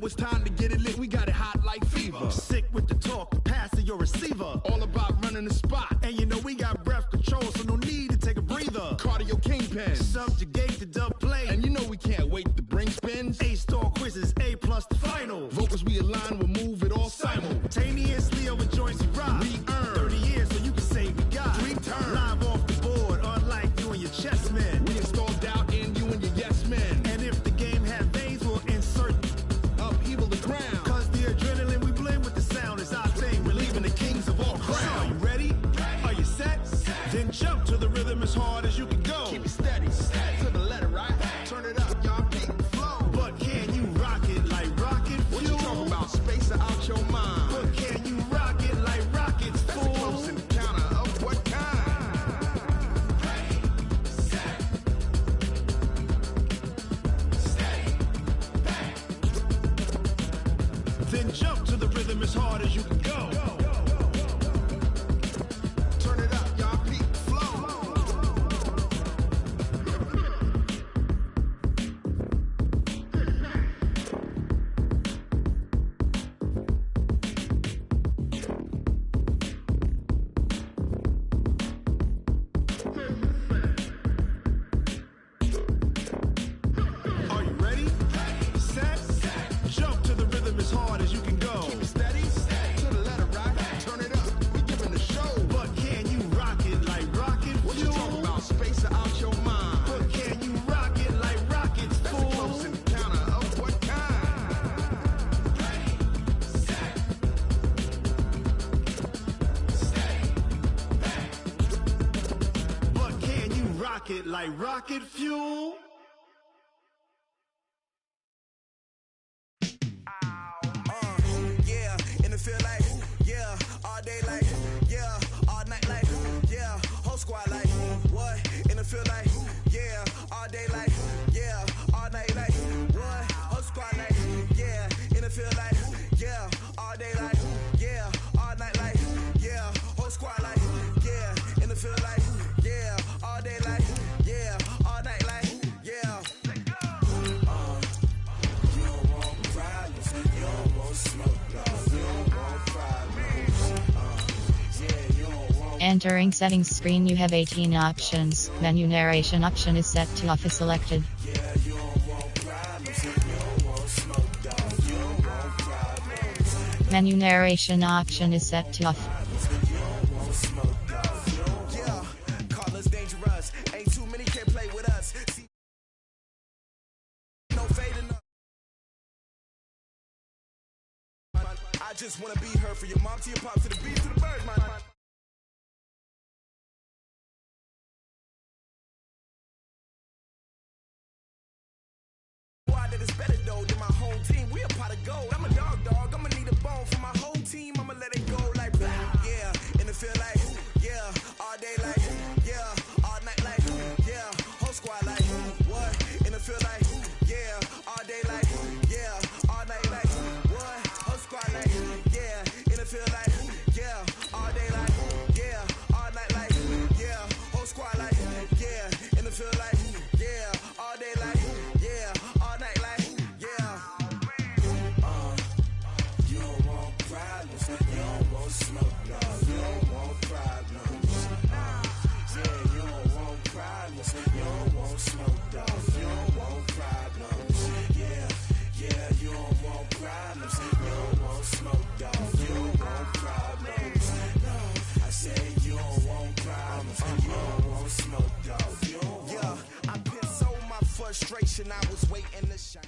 it's time to get it lit. We got it hot like fever. Sick with the talk, passing your receiver. All about running the spot. And you know we got breath control, so no need to take a breather. Cardio kingpin. Subjugate the dub play. And you know we can't wait to bring spins. A-star quizzes, A+ the final. Vocals we align, we'll move it all simultaneously over joints we rock. We earn 30 years, so you can say we got 3 turns. Live off the board, unlike you and your chess men. We install doubt in you and your yes men. And if the game had veins, we'll insert upheaval the ground. Cause the adrenaline we blend with the sound is our thing. We're leaving the kings of all crowns. Are you ready? Are you set? Then jump to the rhythm as hard as you can go. Keep it steady, to the letter, right? Turn it up, y'all, beat the flow. But can you rock it like rocket fuel? What you talking about? Space it out your mind. But can you rock it like rockets, fool? That's a close encounter of what kind? Then jump to the rhythm as hard as you can go. Turn it up, y'all, beat the flow. Are you ready? Set? Jump to the rhythm as hard as you can go. Keep it steady, to the letter, right? Turn it up, we giving the show. But can you rock it like rocket What you fuel? talking about? Space it out your mind. But can you rock it like rockets, That's a fool? close encounter of what kind? But can you rock it like rocket fuel? Yeah, and it feel like, yeah, all day like, yeah, all night like, yeah, whole squad like, what? And it feel like, yeah, all day like, yeah, all night like, what? Whole squad like, yeah, and it feel like, yeah, all day like, yeah, all night like, yeah, whole squad like, yeah, and it feel like, yeah, all day like, yeah, all night like, yeah. You don't want problems, you don't want smoke, you don't want problems. Yeah, you don't want. Entering settings screen, you have 18 options. Menu narration option is set to off is selected. Yeah, you don't want problems, you don't want smoke, dog. You don't want problems. Menu narration option is set to off. You don't want smoke, dog. Yeah, call us dangerous. Ain't too many can play with us. See, no fading up. I just wanna be her for your mom to your pop to the beat to the bird, man. Why that is better though than my home team. We a pot of gold. I'm a dog. I'ma need a bone for my whole team. I'ma let it go like yeah, and it feel like yeah, all day like yeah, all night like yeah, whole squad like what? And it feel like yeah, all day like yeah, all night like what? Whole squad like yeah, and it feel like yeah, all day like yeah, all night like yeah, whole squad like yeah, and it feel like yeah, all day like yeah, all night like yeah. You don't want problems, you don't want smoke, no, you don't want problems. Yeah, you don't want problems, you don't want smoke, dog. You don't want problems. Yeah, you don't want problems, you don't want smoke, dog. You don't want problems. No, I said you don't want problems, you don't want smoke, dog. You don't want. Yeah, I pissed so my frustration, I was waiting to shine.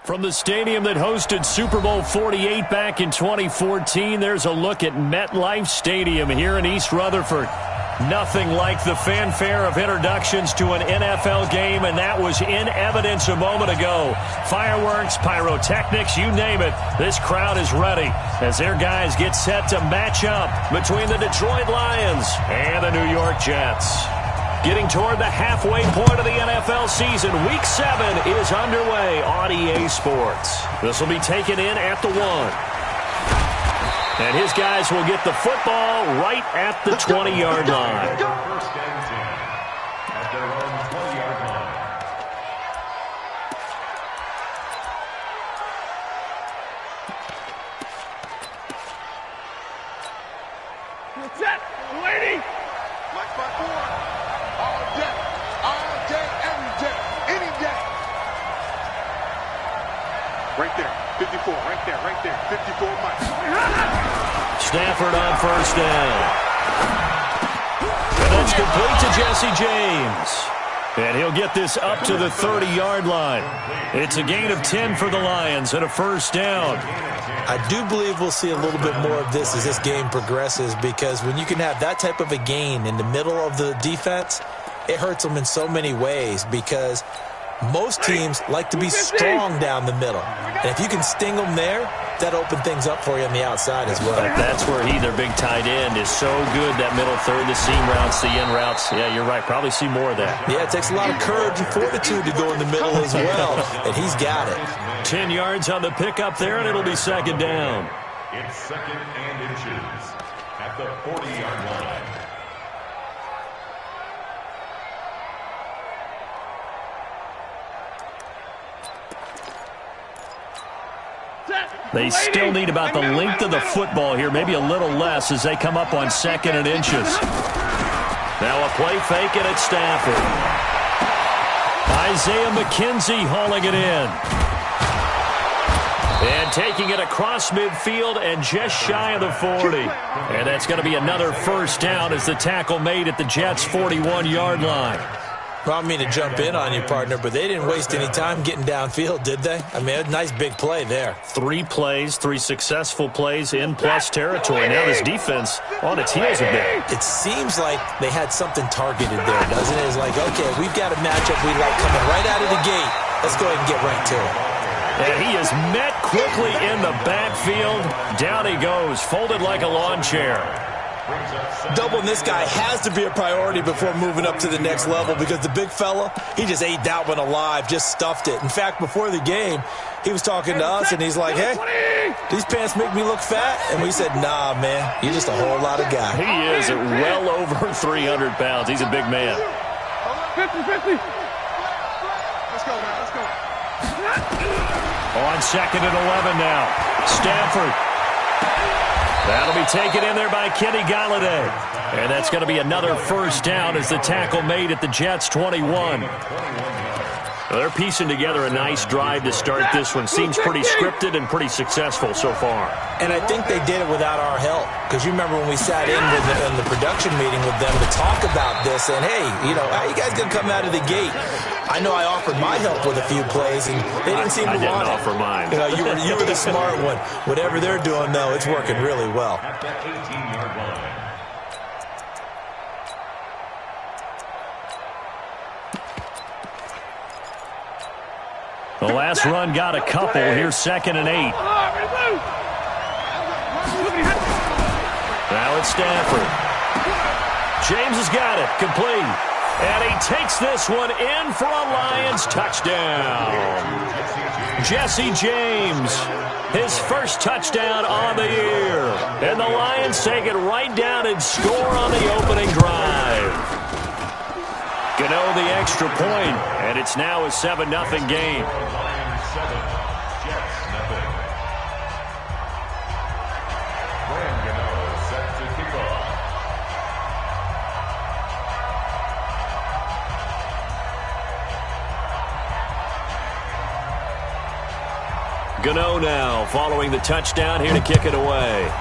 From the stadium that hosted Super Bowl 48 back in 2014, there's a look at MetLife Stadium here in East Rutherford. Nothing like the fanfare of introductions to an NFL game, and that was in evidence a moment ago. Fireworks, pyrotechnics, you name it. This crowd is ready as their guys get set to match up between the Detroit Lions and the New York Jets. Getting toward the halfway point of the NFL season, Week 7 is underway on EA Sports. This will be taken in at the 1. And his guys will get the football right at the 20-yard line. First and 10 at their own 20-yard line. Right there. 54. Right there. Right there. 54 Mike. Stafford on first down. And that's complete to Jesse James. And he'll get this up to the 30-yard line. It's a gain of 10 for the Lions and a first down. I do believe we'll see a little bit more of this as this game progresses, because when you can have that type of a gain in the middle of the defense, it hurts them in so many ways, because most teams like to be strong down the middle. And if you can sting them there, that opens things up for you on the outside as well. That's where their big tight end, is so good, that middle third, the seam routes, the in routes. Yeah, you're right. Probably see more of that. Yeah, it takes a lot of courage and fortitude to go in the middle as well, and he's got it. 10 yards on the pickup there, and it'll be second down. It's second and inches at the 40-yard line. They still need about the length of the football here, maybe a little less, as they come up on second and inches. Now a play fake, and it's Stafford. Isaiah McKenzie hauling it in. And taking it across midfield and just shy of the 40. And that's going to be another first down as the tackle made at the Jets' 41-yard line. Well, I don't mean to jump in on you, partner, but they didn't waste any time getting downfield, did they? I mean, a nice big play there. 3 plays, 3 successful plays in plus territory. Now this defense on its heels a bit. It seems like they had something targeted there, doesn't it? It's like, okay, we've got a matchup we like coming right out of the gate. Let's go ahead and get right to it. And he is met quickly in the backfield. Down he goes, folded like a lawn chair. Doubling this guy has to be a priority before moving up to the next level, because the big fella, he just ate that one alive, just stuffed it. In fact, before the game, he was talking to us, and he's like, hey, these pants make me look fat? And we said, nah, man, you're just a whole lot of guy. He is at well over 300 pounds. He's a big man. 50-50. Let's go, man. Let's go. On second and 11 now. Stafford. That'll be taken in there by Kenny Galladay. And that's going to be another first down as the tackle made at the Jets' 21. Well, they're piecing together a nice drive to start this one. Seems pretty scripted and pretty successful so far. And I think they did it without our help, because you remember when we sat in the production meeting with them to talk about this, and hey, you know, how you guys going to come out of the gate? I know I offered my help with a few plays, and they didn't seem to want it. I didn't offer mine. You know, you were the smart one. Whatever they're doing, though, it's working really well. At the 18-yard line. The last run got a couple. Here's second and 8. Now it's Stafford. James has got it. Complete. And he takes this one in for a Lions touchdown. Jesse James, his first touchdown on the year. And the Lions take it right down and score on the opening drive. Gano the extra point, and it's now a 7-0 game. Lions 7, Jets 0. Graham Gano set to kick off. Gano now following the touchdown, here to kick it away.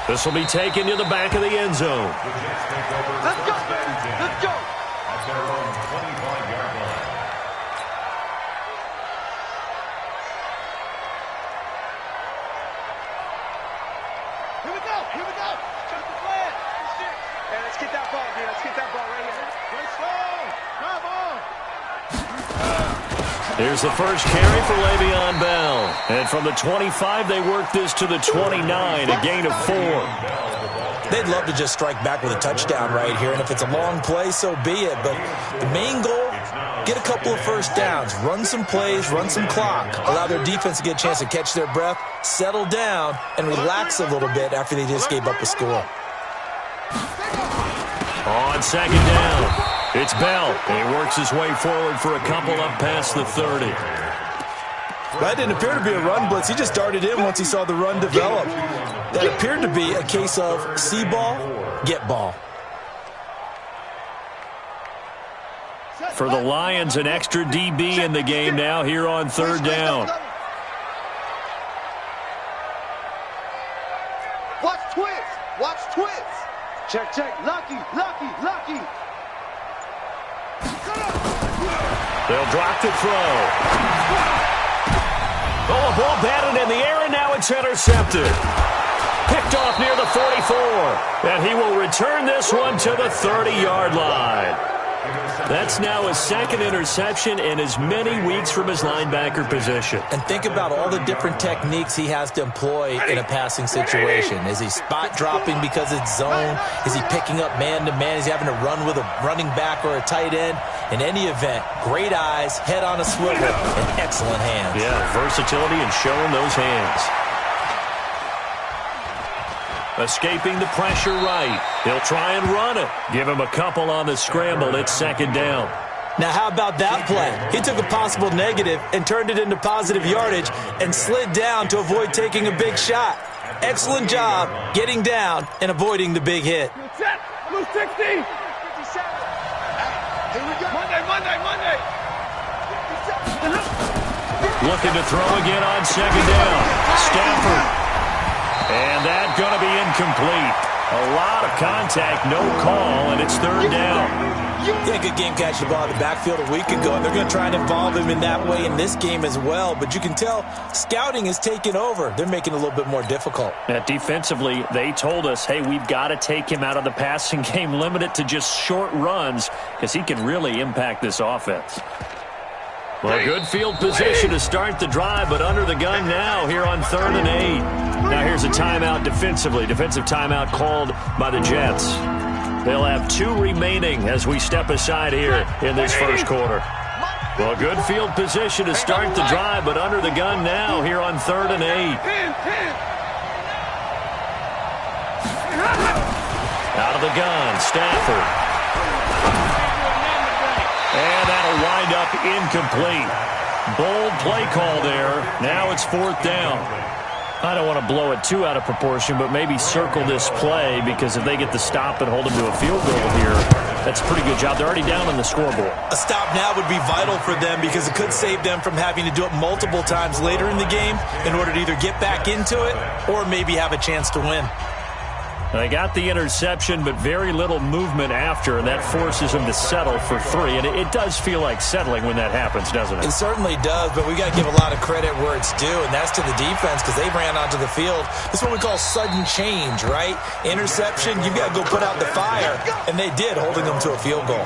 This will be taken to the back of the end zone. Let's go. Let's go. At their own 25-yard line. Here we go. Here we go. Trust the plan. Hey, let's get that ball, dude. Let's get that ball right here. Play slow. Come on. Here's the first carry for Le'Veon Bell. And from the 25, they work this to the 29, a gain of 4. They'd love to just strike back with a touchdown right here, and if it's a long play, so be it. But the main goal, get a couple of first downs, run some plays, run some clock, allow their defense to get a chance to catch their breath, settle down, and relax a little bit after they just gave up a score. On second down, it's Bell. And he works his way forward for a couple up past the 30. That didn't appear to be a run blitz. He just darted in once he saw the run develop. That appeared to be a case of see ball, get ball. For the Lions, an extra DB in the game now here on third down. Watch twins. Watch twins. Check, check. Lucky, lucky, lucky. They'll drop to throw. Oh, a ball batted in the air, and now it's intercepted. Picked off near the 44. And he will return this one to the 30-yard line. That's now his second interception in as many weeks from his linebacker position. And think about all the different techniques he has to employ in a passing situation. Is he spot dropping because it's zone? Is he picking up man-to-man? Is he having to run with a running back or a tight end? In any event, great eyes, head on a swivel, and excellent hands. Yeah, versatility and showing those hands. Escaping the pressure right. He'll try and run it. Give him a couple on the scramble. It's second down. Now, how about that play? He took a possible negative and turned it into positive yardage and slid down to avoid taking a big shot. Excellent job getting down and avoiding the big hit. Set. Blue 60. 57. Here we go. Monday. 57. Looking to throw again on second down. Stafford. And that's going to be incomplete. A lot of contact, no call, and it's third down. Yeah, good game catching the ball in the backfield a week ago, and they're going to try and involve him in that way in this game as well. But you can tell scouting is taking over. They're making it a little bit more difficult. Defensively, they told us, hey, we've got to take him out of the passing game, limit it to just short runs, because he can really impact this offense. Well, good field position to start the drive, but under the gun now here on 3rd and 8. Now here's a timeout defensively. Defensive timeout called by the Jets. They'll have 2 remaining as we step aside here in this first quarter. Well, good field position to start the drive, but under the gun now here on 3rd and 8. Out of the gun, Stafford. And that'll wind up incomplete. Bold play call there. Now it's 4th down. I don't want to blow it too out of proportion, but maybe circle this play, because if they get the stop and hold them to a field goal here, that's a pretty good job. They're already down on the scoreboard. A stop now would be vital for them, because it could save them from having to do it multiple times later in the game in order to either get back into it or maybe have a chance to win. They got the interception, but very little movement after, and that forces them to settle for 3. And it does feel like settling when that happens, doesn't it? It certainly does, but we got to give a lot of credit where it's due, and that's to the defense, because they ran onto the field. This is what we call sudden change, right? Interception, you've got to go put out the fire, and they did, holding them to a field goal.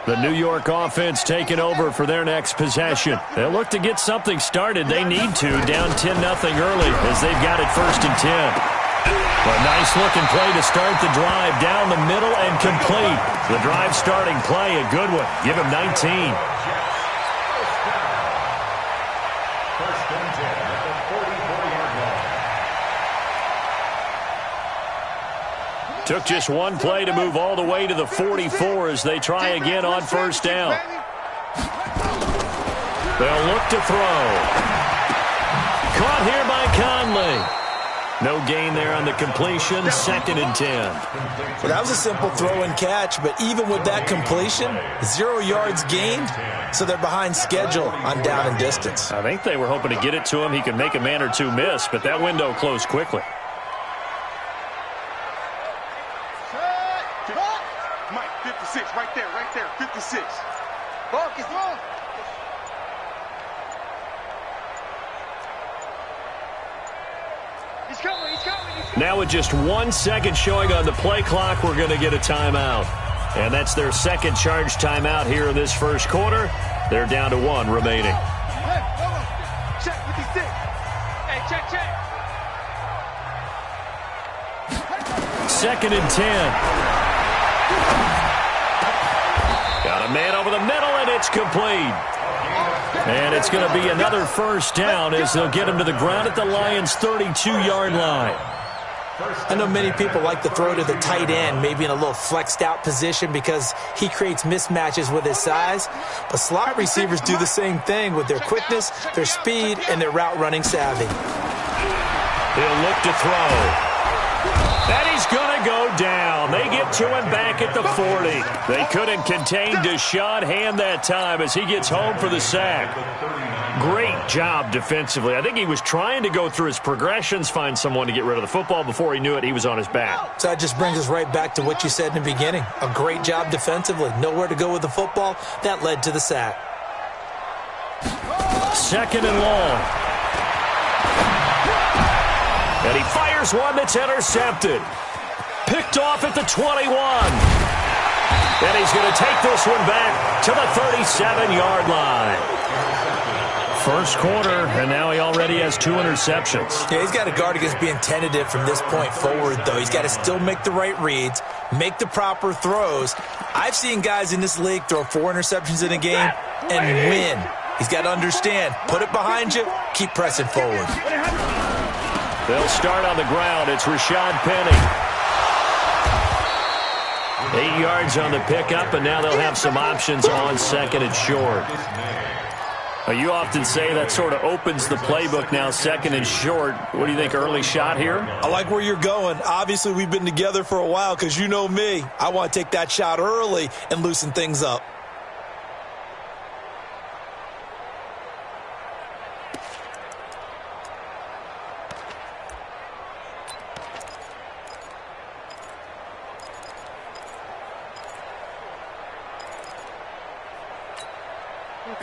The New York offense taking over for their next possession. They'll look to get something started. They need to, down 10-0 early as they've got it 1st and 10. A nice-looking play to start the drive down the middle and complete. The drive starting play, a good one. Give him 19. First and 10 at the 44-yard line. Took just one play to move all the way to the 44 as they try again on 1st down. They'll look to throw. Caught here by Conley. No gain there on the completion, 2nd and 10. Well, that was a simple throw and catch, but even with that completion, 0 yards gained, so they're behind schedule on down and distance. I think they were hoping to get it to him. He could make a man or two miss, but that window closed quickly. Mike, 56, right there, 56. Focus, wrong. He's coming. Now with just 1 second showing on the play clock, we're going to get a timeout. And that's their second charge timeout here in this first quarter. They're down to 1 remaining. Hey, hold on. Check 56. Hey, check. 2nd and 10. Got a man over the middle, and it's complete. And it's going to be another 1st down as they'll get him to the ground at the Lions' 32-yard line. I know many people like to throw to the tight end, maybe in a little flexed out position because he creates mismatches with his size. But slot receivers do the same thing with their quickness, their speed, and their route running savvy. He'll look to throw. And he's going to go down. They get to him back at the 40. They couldn't contain Deshaun Hand that time as he gets home for the sack. Great job defensively. I think he was trying to go through his progressions, find someone to get rid of the football. Before he knew it, he was on his back. So that just brings us right back to what you said in the beginning. A great job defensively. Nowhere to go with the football. That led to the sack. 2nd and long. And he fires one that's intercepted. Picked off at the 21. And he's going to take this one back to the 37-yard line. First quarter, and now he already has 2 interceptions. Yeah, he's got to guard against being tentative from this point forward, though. He's got to still make the right reads, make the proper throws. I've seen guys in this league throw 4 interceptions in a game and win. He's got to understand, put it behind you, keep pressing forward. They'll start on the ground. It's Rashad Penny. 8 yards on the pickup, and now they'll have some options on 2nd and short. You often say that sort of opens the playbook now, 2nd and short. What do you think, early shot here? I like where you're going. Obviously, we've been together for a while because you know me. I want to take that shot early and loosen things up.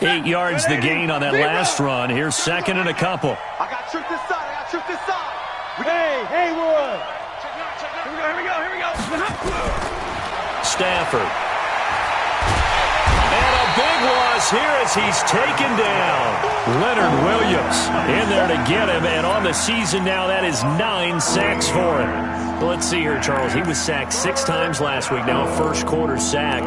Eight yards the gain on that last run. Here's 2nd and a couple. I got truth this side. I got truth this side. Hey, Haywood. Here we go. Stafford. And a big loss here as he's taken down. Leonard Williams in there to get him. And on the season now, that is 9 sacks for him. Well, let's see here, Charles. He was sacked 6 times last week. Now a first quarter sack.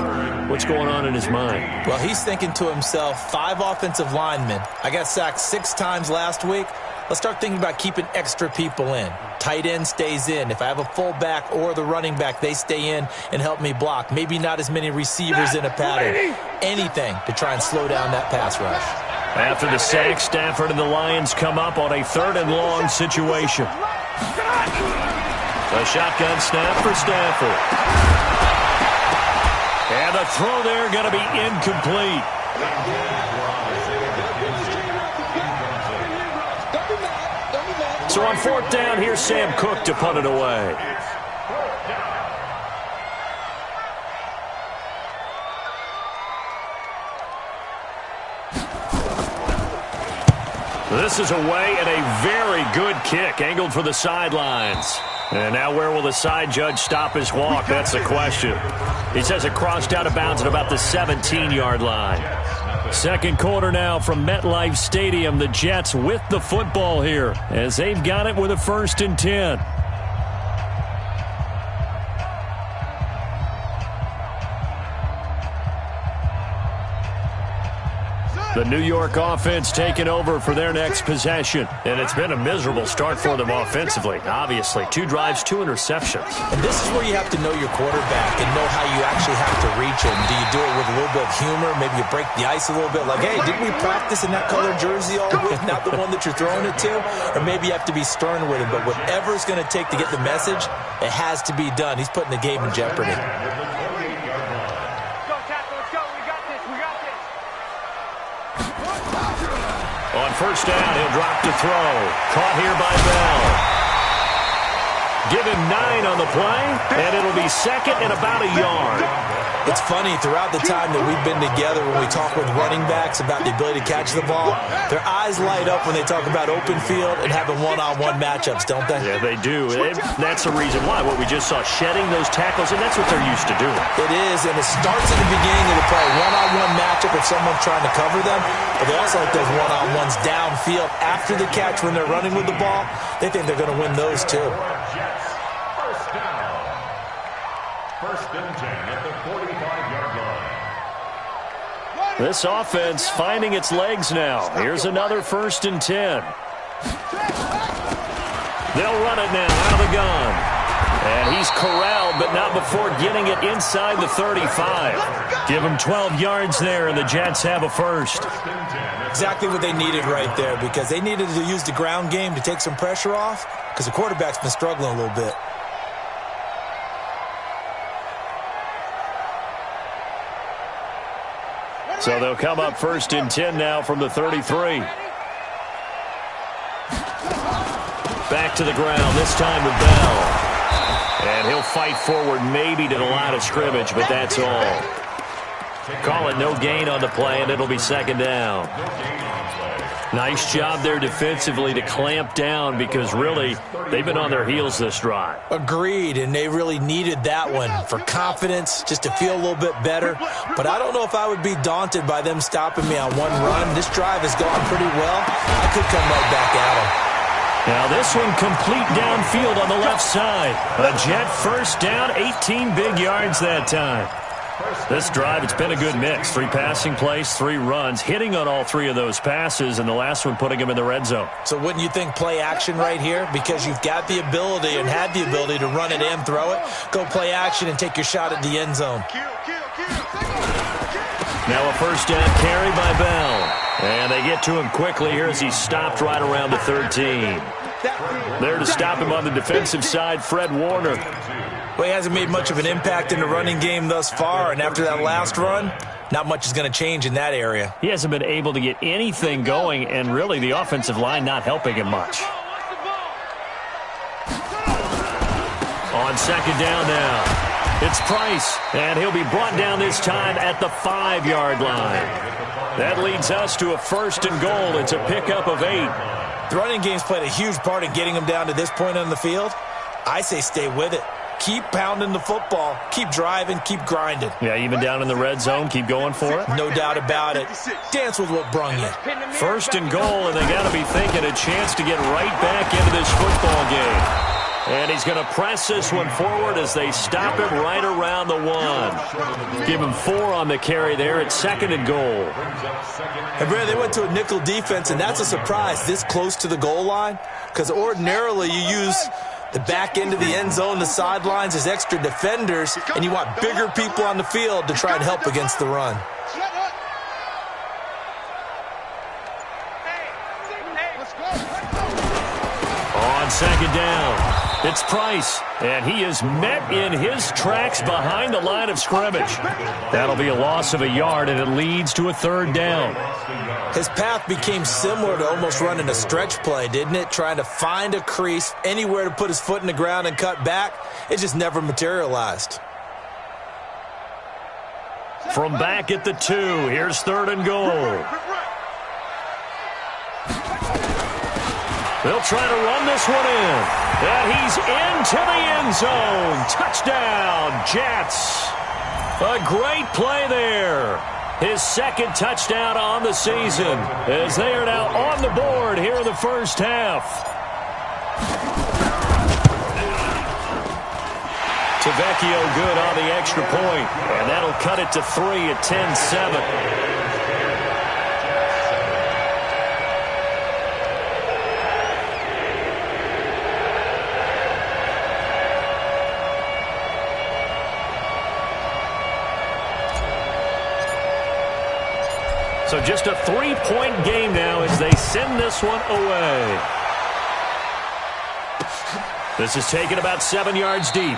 What's going on in his mind? Well, he's thinking to himself, 5 offensive linemen. I got sacked 6 times last week. Let's start thinking about keeping extra people in. Tight end stays in. If I have a fullback or the running back, they stay in and help me block. Maybe not as many receivers in a pattern. Anything to try and slow down that pass rush. After the sack, Stafford and the Lions come up on a 3rd and long situation. A shotgun snap for Stafford. And the throw there going to be incomplete. So on 4th down, here's Sam Cook to punt it away. This is away and a very good kick, angled for the sidelines. And now where will the side judge stop his walk? That's the question. He says it crossed out of bounds at about the 17-yard line. 2nd quarter now from MetLife Stadium. The Jets with the football here as they've got it with a 1st and 10. The New York offense taking over for their next possession. And it's been a miserable start for them offensively, obviously. 2 drives, 2 interceptions. And this is where you have to know your quarterback and know how you actually have to reach him. Do you do it with a little bit of humor? Maybe you break the ice a little bit. Like, hey, didn't we practice in that colored jersey all week? Not the one that you're throwing it to? Or maybe you have to be stern with him. But whatever it's going to take to get the message, it has to be done. He's putting the game in jeopardy. On 1st down, he'll drop to throw. Caught here by Bell. Give him 9 on the play, and it'll be 2nd and about a yard. It's funny, throughout the time that we've been together, when we talk with running backs about the ability to catch the ball, their eyes light up when they talk about open field and having one-on-one matchups, don't they? Yeah, they do. That's the reason why. What we just saw, shedding those tackles, and that's what they're used to doing. It is, and it starts at the beginning of the play. One-on-one matchup if someone's trying to cover them, but they also like those one-on-ones downfield after the catch when they're running with the ball. They think they're going to win those, too. First and 10 at the 45-yard line. This offense finding its legs now. Here's another 1st and 10. They'll run it now out of the gun. And he's corralled but not before getting it inside the 35. Give them 12 yards there, and the Jets have a first. Exactly what they needed right there, because they needed to use the ground game to take some pressure off, because the quarterback's been struggling a little bit. So they'll come up 1st and 10 now from the 33. Back to the ground, this time with Bell. And he'll fight forward maybe to the line of scrimmage, but that's all. Call it no gain on the play, and it'll be 2nd down. Nice job there defensively to clamp down, because really they've been on their heels this drive. Agreed, and they really needed that one for confidence, just to feel a little bit better. But I don't know if I would be daunted by them stopping me on one run. This drive has gone pretty well. I could come right back at them. Now this one complete downfield on the left side. A Jet first down, 18 big yards that time. This drive, it's been a good mix. 3 passing plays, 3 runs, hitting on all 3 of those passes, and the last one putting him in the red zone. So wouldn't you think play action right here? Because you've got the ability and had the ability to run it and throw it. Go play action and take your shot at the end zone. Now a first down carry by Bell. And they get to him quickly here as he stopped right around the 13. There to stop him on the defensive side, Fred Warner. Well, he hasn't made much of an impact in the running game thus far, and after that last run, not much is going to change in that area. He hasn't been able to get anything going, and really the offensive line not helping him much. On 2nd down now, it's Price, and he'll be brought down this time at the 5-yard line. That leads us to a 1st and goal. It's a pickup of 8. The running game's played a huge part in getting him down to this point on the field. I say stay with it. Keep pounding the football. Keep driving. Keep grinding. Yeah, even down in the red zone, keep going for it. No doubt about it. Dance with what brung you. 1st and goal, and they got to be thinking a chance to get right back into this football game. And he's going to press this one forward as they stop him right around the 1. Give him 4 on the carry there at 2nd and goal. And Brad, they went to a nickel defense, and that's a surprise this close to the goal line, because ordinarily you use the back end of the end zone, the sidelines as extra defenders, and you want bigger people on the field to try and help against the run. On 2nd down, it's Price, and he is met in his tracks behind the line of scrimmage. That'll be a loss of a yard, and it leads to a 3rd down. His path became similar to almost running a stretch play, didn't it? Trying to find a crease, anywhere to put his foot in the ground and cut back. It just never materialized. From back at the 2, here's 3rd and goal. They'll try to run this one in. And he's into the end zone. Touchdown, Jets. A great play there. His 2nd touchdown on the season, as they are now on the board here in the first half. Tavecchio good on the extra point, and that'll cut it to 3 at 10-7. So just a 3-point game now as they send this one away. This is taken about 7 yards deep.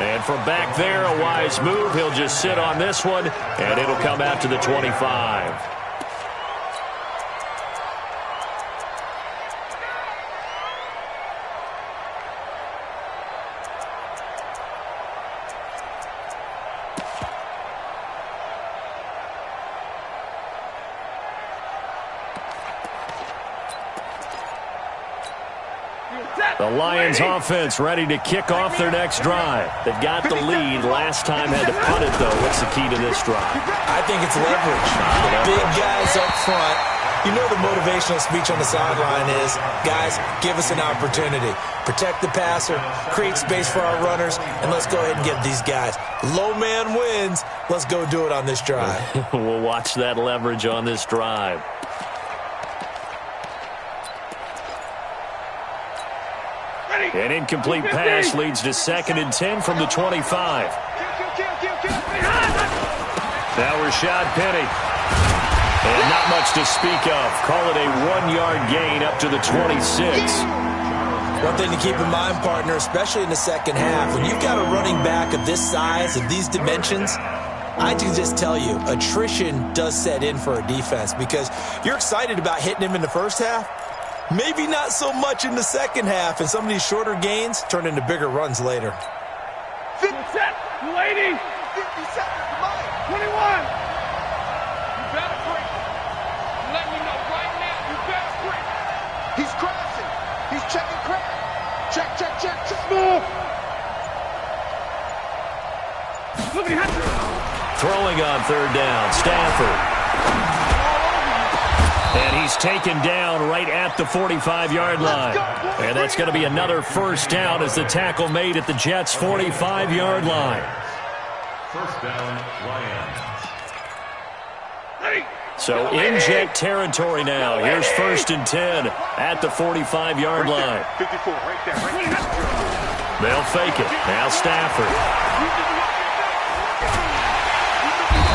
And from back there, a wise move. He'll just sit on this one, and it'll come out to the 25. The Lions offense ready to kick off their next drive. They've got the lead. Last time had to punt it, though. What's the key to this drive? I think it's leverage. Big guys up front. You know the motivational speech on the sideline is, guys, give us an opportunity. Protect the passer, create space for our runners, and let's go ahead and get these guys. Low man wins. Let's go do it on this drive. We'll watch that leverage on this drive. An incomplete pass leads to 2nd and 10 from the 25. Now Rashad Penny. And not much to speak of. Call it a 1-yard gain up to the 26. One thing to keep in mind, partner, especially in the second half, when you've got a running back of this size, of these dimensions, I can just tell you, attrition does set in for a defense because you're excited about hitting him in the first half. Maybe not so much in the second half, and some of these shorter gains turn into bigger runs later. 50 seconds, 50 seconds, come on. 21. You better break. Let me know right now, you better break. He's crossing. He's checking crack. Check. Move. Throwing on 3rd down, Stafford. And he's taken down right at the 45-yard line. And that's going to be another first down as the tackle made at the Jets' 45-yard line. First down, Lions. So in Jet territory now. Here's 1st and 10 at the 45-yard line. 54, right there. They'll fake it. Now Stafford.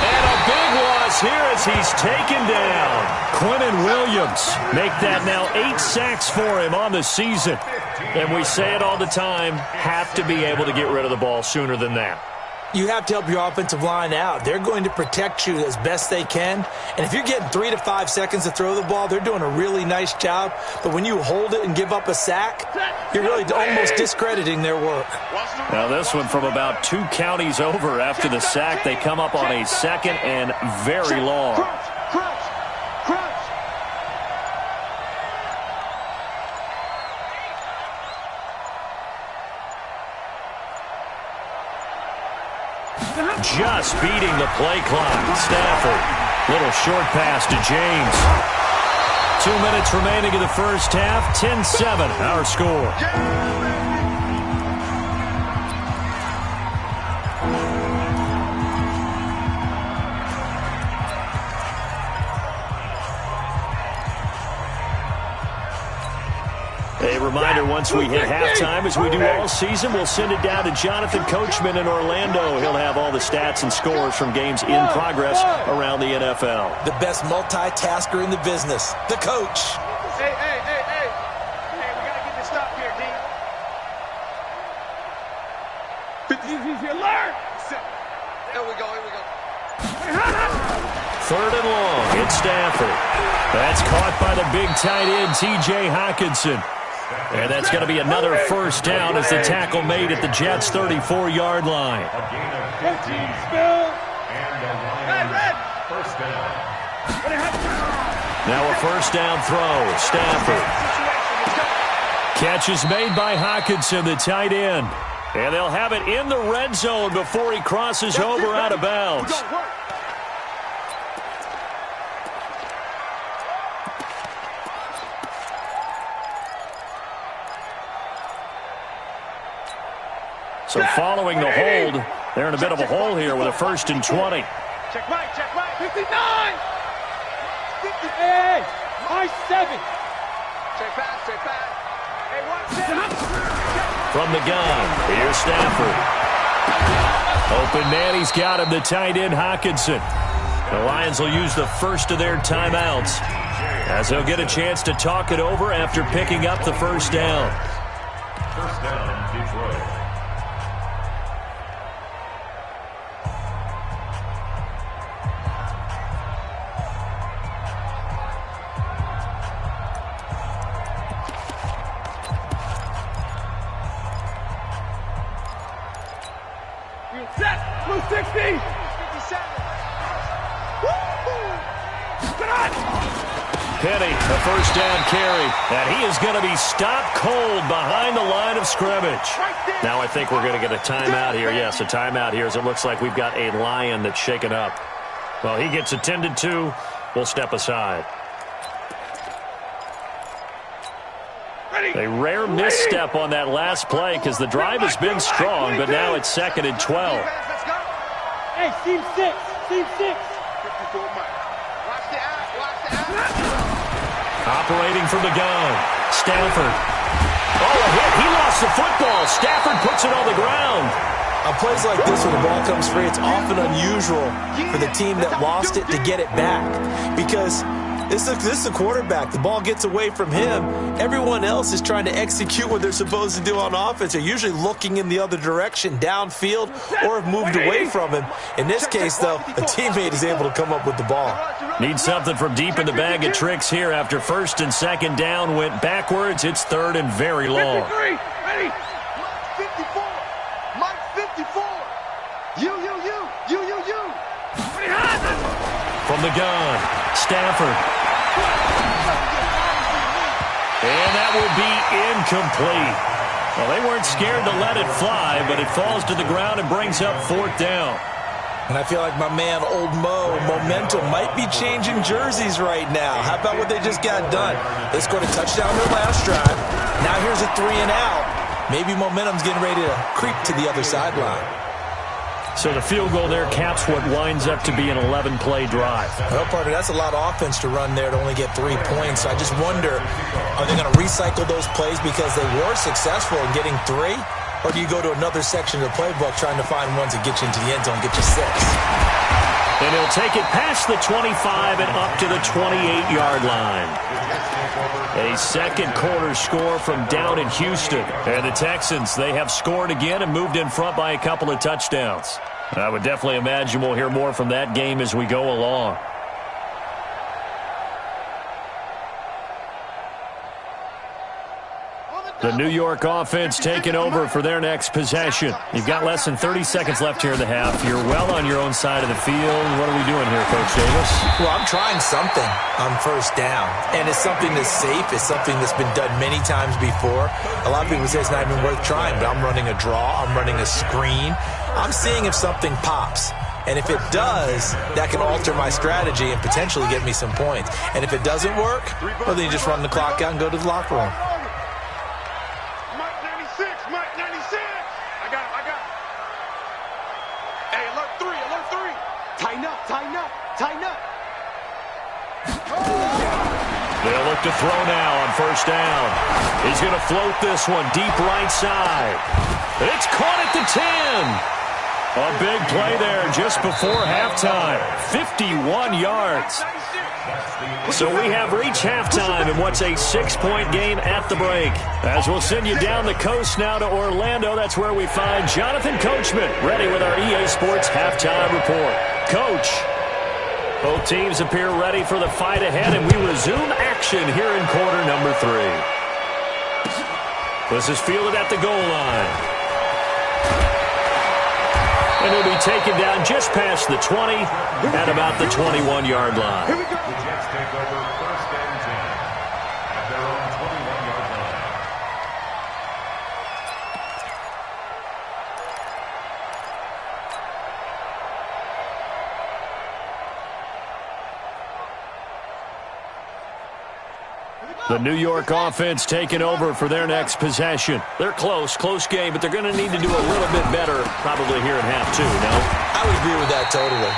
And a big loss here as he's taken down. Quinnen Williams make that now 8 sacks for him on the season. And we say it all the time, have to be able to get rid of the ball sooner than that. You have to help your offensive line out. They're going to protect you as best they can. And if you're getting 3 to 5 seconds to throw the ball, they're doing a really nice job. But when you hold it and give up a sack, you're really almost discrediting their work. Now this one from about 2 counties over after the sack. They come up on a 2nd and very long. Crunch. Just beating the play clock. Stafford. Little short pass to James. 2 minutes remaining in the first half. 10-7 our score. A reminder, once we hit halftime, as we do all season, we'll send it down to Jonathan Coachman in Orlando. He'll have all the stats and scores from games in progress around the NFL. The best multitasker in the business, the coach. Hey. Hey, we got to get this stop here, D. Easy, alert. Here we go. 3rd and long. It's Stafford. That's caught by the big tight end, T.J. Hockenson. And that's going to be another first down as the tackle made at the Jets' 34-yard line. A gain of 15. And the Lions first down. Now a first down throw. Stafford. Catch is made by Hockenson, the tight end. And they'll have it in the red zone before he crosses over out of bounds. So following the hold, they're in a bit of a hole here with a 1st and 20. Check right. 59. 58. High 7. Check pass. Hey, From the gun, here's Stafford. Open man, he's got him, the tight end Hockenson. The Lions will use the first of their timeouts as they'll get a chance to talk it over after picking up the first down. First down, Detroit. Set. Blue 60. 57. Penny, a first down carry, and he is going to be stopped cold behind the line of scrimmage. Now I think we're going to get a timeout here. Yes, a timeout here as it looks like we've got a Lion that's shaken up. Well, he gets attended to. We'll step aside. A rare misstep on that last play because the drive has been strong, but now it's 2nd and 12. Hey, team 6. 54 Mike. Watch the ass. Operating from the gun. Stafford. Oh, a hit. He lost the football. Stafford puts it on the ground. On plays like this, when the ball comes free, it's often unusual for the team that lost it to get it back. Because this is a quarterback. The ball gets away from him. Everyone else is trying to execute what they're supposed to do on offense. They're usually looking in the other direction, downfield, or have moved away from him. In this case, though, a teammate is able to come up with the ball. Need something from deep in the bag of tricks here after first and second down went backwards. It's third and very long. 53, ready. 54. Mike 54. You. From the gun, Stafford. And that will be incomplete. Well, they weren't scared to let it fly, but it falls to the ground and brings up fourth down. And I feel like my man, Old Mo, momentum might be changing jerseys right now. How about what they just got done? They scored a touchdown their last drive. Now here's a 3 and out. Maybe momentum's getting ready to creep to the other sideline. So the field goal there caps what winds up to be an 11-play drive. Well, partner, that's a lot of offense to run there to only get 3 points. I just wonder, are they going to recycle those plays because they were successful in getting 3? Or do you go to another section of the playbook trying to find ones that get you into the end zone, get you 6? And he'll take it past the 25 and up to the 28-yard line. A second quarter score from down in Houston. And the Texans, they have scored again and moved in front by a couple of touchdowns. I would definitely imagine we'll hear more from that game as we go along. The New York offense taking over for their next possession. You've got less than 30 seconds left here in the half. You're well on your own side of the field. What are we doing here, Coach Davis? Well, I'm trying something on first down. And it's something that's safe. It's something that's been done many times before. A lot of people say it's not even worth trying, but I'm running a draw. I'm running a screen. I'm seeing if something pops. And if it does, that can alter my strategy and potentially get me some points. And if it doesn't work, well, then you just run the clock out and go to the locker room. Tighten up. They'll look to throw now on first down. He's going to float this one deep right side. It's caught at the 10. A big play there just before halftime. 51 yards. So we have reached halftime in what's a 6-point game at the break. As we'll send you down the coast now to Orlando, that's where we find Jonathan Coachman ready with our EA Sports halftime report. Coach, both teams appear ready for the fight ahead, and we resume action here in quarter number 3. This is fielded at the goal line. And he'll be taken down just past the 20 at about the 21-yard line. The Jets take over first and 10 at their own 21-yard line. The New York offense taking over for their next possession. They're close game, but they're going to need to do a little bit better probably here in half 2, no? I would agree with that totally.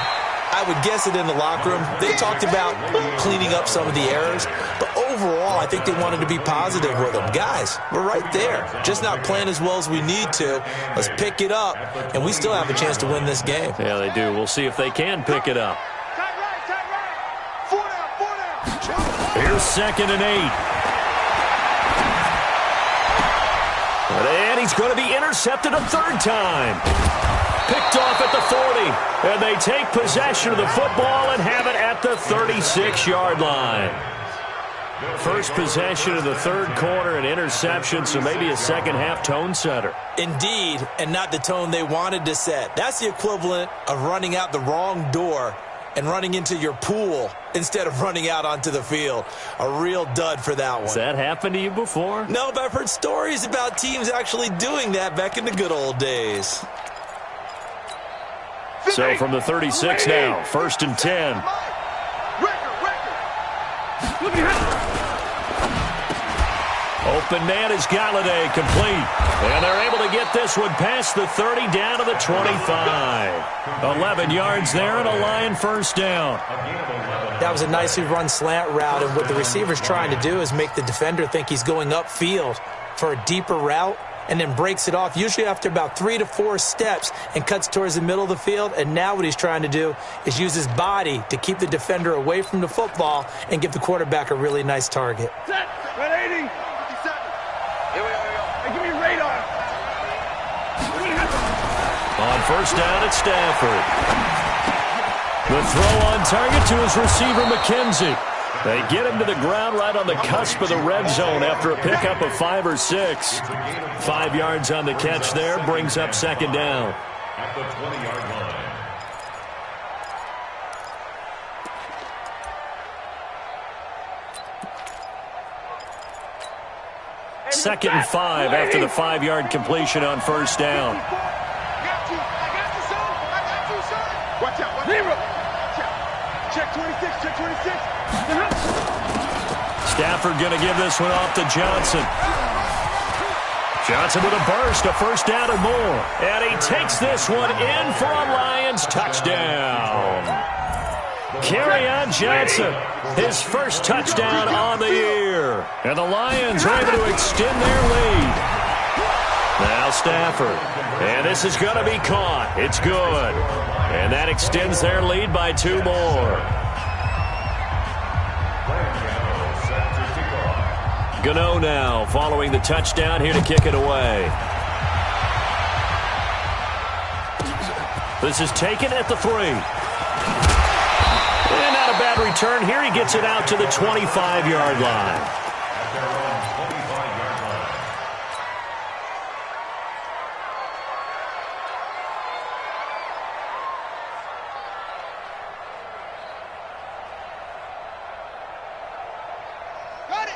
I would guess it in the locker room. They talked about cleaning up some of the errors, but overall, I think they wanted to be positive with them. Guys, we're right there. Just not playing as well as we need to. Let's pick it up, and we still have a chance to win this game. Yeah, they do. We'll see if they can pick it up. Here's 2nd and 8. And he's going to be intercepted a third time. Picked off at the 40. And they take possession of the football and have it at the 36-yard line. First possession of the third quarter, an interception, so maybe a second-half tone setter. Indeed, and not the tone they wanted to set. That's the equivalent of running out the wrong door and running into your pool instead of running out onto the field. A real dud for that one. Has that happened to you before? No, but I've heard stories about teams actually doing that back in the good old days. So from the 36 now, 1st and 10. Open man is Galladay, complete. And they're able to get this one past the 30 down to the 25. 11 yards there and a Lion first down. That was a nicely run slant route, and what the receiver's trying to do is make the defender think he's going upfield. for a deeper route and then breaks it off, usually after about 3 to 4 steps, and cuts towards the middle of the field. And now what he's trying to do is use his body to keep the defender away from the football and give the quarterback a really nice target. Set. 180. 57. Here we go. Hey, give me radar. On first down, it's Stafford. The throw on target to his receiver, McKenzie. They get him to the ground right on the cusp of the red zone after a pickup of 5 or 6. 5 yards on the catch there, brings up second down. At the 20-yard line. Second and 5 after the 5-yard completion on first down. I got you, son. Watch out. Zero. Watch out. Check 26, check 26. Stafford going to give this one off to Johnson. Johnson with a burst, a first down or more. And he takes this one in for a Lions touchdown. Kerryon Johnson, his first touchdown on the year. And the Lions are able to extend their lead. Now Stafford. And this is going to be caught. It's good. And that extends their lead by 2 more. Gano now following the touchdown here to kick it away. This is taken at the 3. And not a bad return here. He gets it out to the 25-yard line.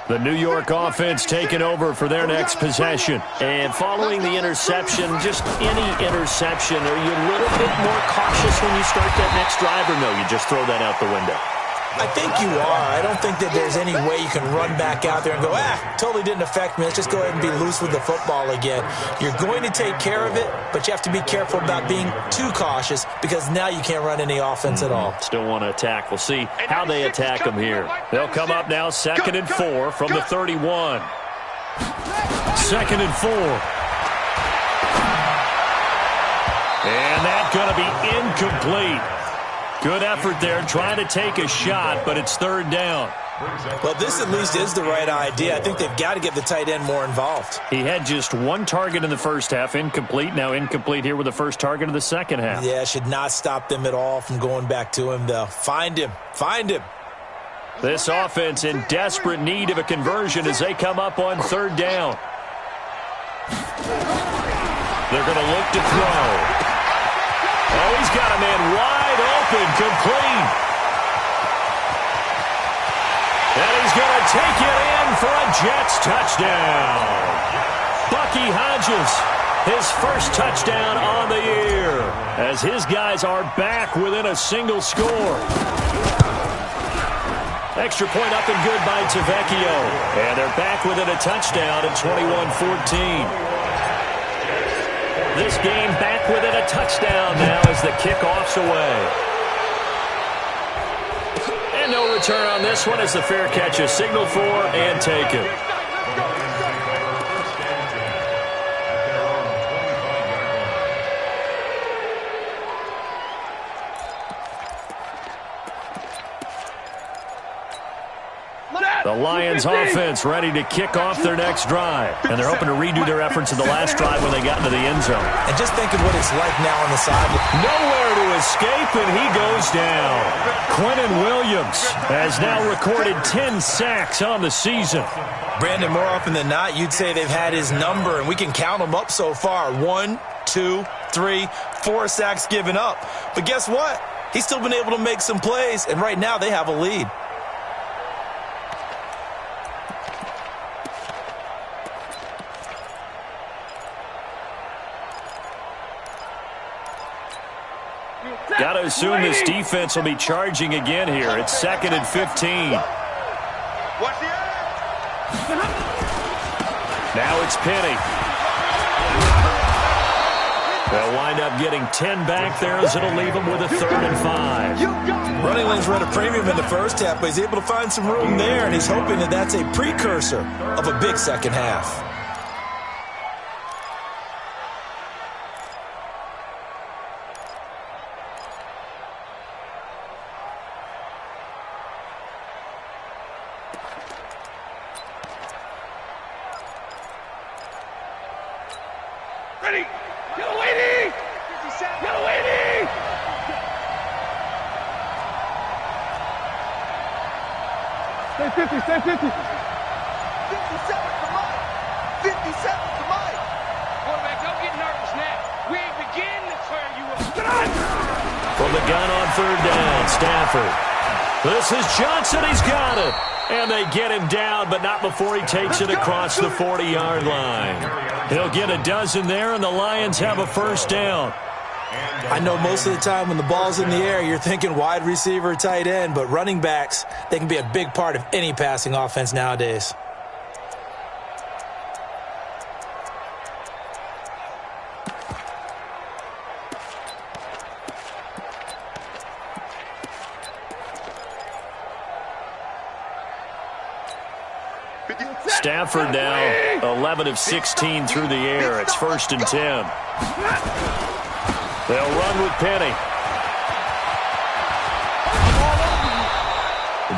The New York offense taking over for their next possession. And following the interception, just any interception, are you a little bit more cautious when you start that next drive, or no, you just throw that out the window? I think you are. I don't think that there's any way you can run back out there and go, totally didn't affect me. Let's just go ahead and be loose with the football again. You're going to take care of it, but you have to be careful about being too cautious because now you can't run any offense at all. Still want to attack. We'll see how they attack them here. They'll come up now 2nd and 4 from the 31. 2nd and 4. And that's going to be incomplete. Good effort there, trying to take a shot, but it's 3rd down. Well, this at least is the right idea. I think they've got to get the tight end more involved. He had just 1 target in the first half, incomplete. Now incomplete here with the first target of the second half. Yeah, should not stop them at all from going back to him, though. Find him. Find him. This offense in desperate need of a conversion as they come up on 3rd down. They're going to look to throw. Oh, he's got a man wide open, complete. And he's going to take it in for a Jets touchdown. Bucky Hodges, his first touchdown on the year, as his guys are back within a single score. Extra point up and good by Tavecchio. And they're back within a touchdown at 21-14. This game back within a touchdown now as the kickoff's away. And no return on this one as the fair catch is signaled for and taken. The Lions offense ready to kick off their next drive. And they're hoping to redo their efforts in the last drive when they got into the end zone. And just think of what it's like now on the sideline. Nowhere to escape, and he goes down. Quentin Williams has now recorded 10 sacks on the season. Brandon, more often than not, you'd say they've had his number, and we can count them up so far. 1, 2, 3, 4 sacks given up. But guess what? He's still been able to make some plays, and right now they have a lead. Got to assume this defense will be charging again here. It's 2nd and 15. Now it's Penny. They'll wind up getting 10 back there as it'll leave them with a 3rd and 5. Running lanes run a premium in the first half, but he's able to find some room there, and he's hoping that that's a precursor of a big second half. 20. Get a lady. Get a lady. Stay 50, stay 50. 57 to Mike. 57 to Mike. Quarterback, don't get nervous now. We ain't beginning to turn you up. From the gun on third down, Stafford. This is Johnson. He's got it. And they get him down, but not before he takes it across the 40-yard line. He'll get a dozen there, and the Lions have a first down. I know most of the time when the ball's in the air, you're thinking wide receiver, tight end, but running backs, they can be a big part of any passing offense nowadays. Stafford now 11 of 16 through the air. It's 1st and 10. They'll run with Penny.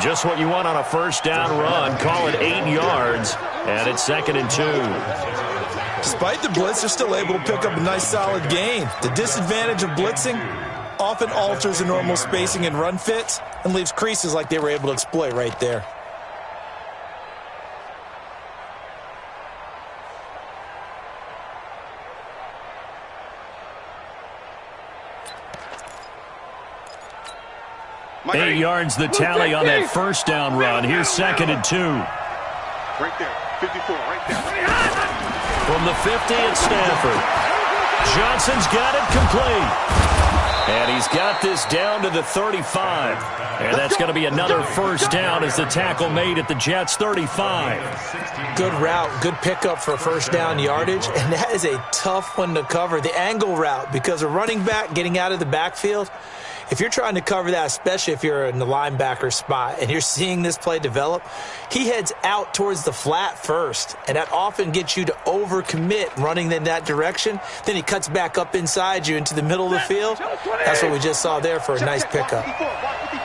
Just what you want on a first down run. Call it 8 yards, and it's 2nd and 2. Despite the blitz, they're still able to pick up a nice solid gain. The disadvantage of blitzing often alters the normal spacing and run fits and leaves creases like they were able to exploit right there. Eight yards the tally on that first down run. Here's 2nd and 2. Right there, 54, right there. From the 50, it's Stafford. Johnson's got it complete. And he's got this down to the 35. And that's going to be another first down as the tackle made at the Jets' 35. Good route, good pickup for first down yardage, and that is a tough one to cover. The angle route, because a running back getting out of the backfield, if you're trying to cover that, especially if you're in the linebacker spot and you're seeing this play develop, he heads out towards the flat first, and that often gets you to overcommit running in that direction. Then he cuts back up inside you into the middle of the field. That's what we just saw there for a nice pickup.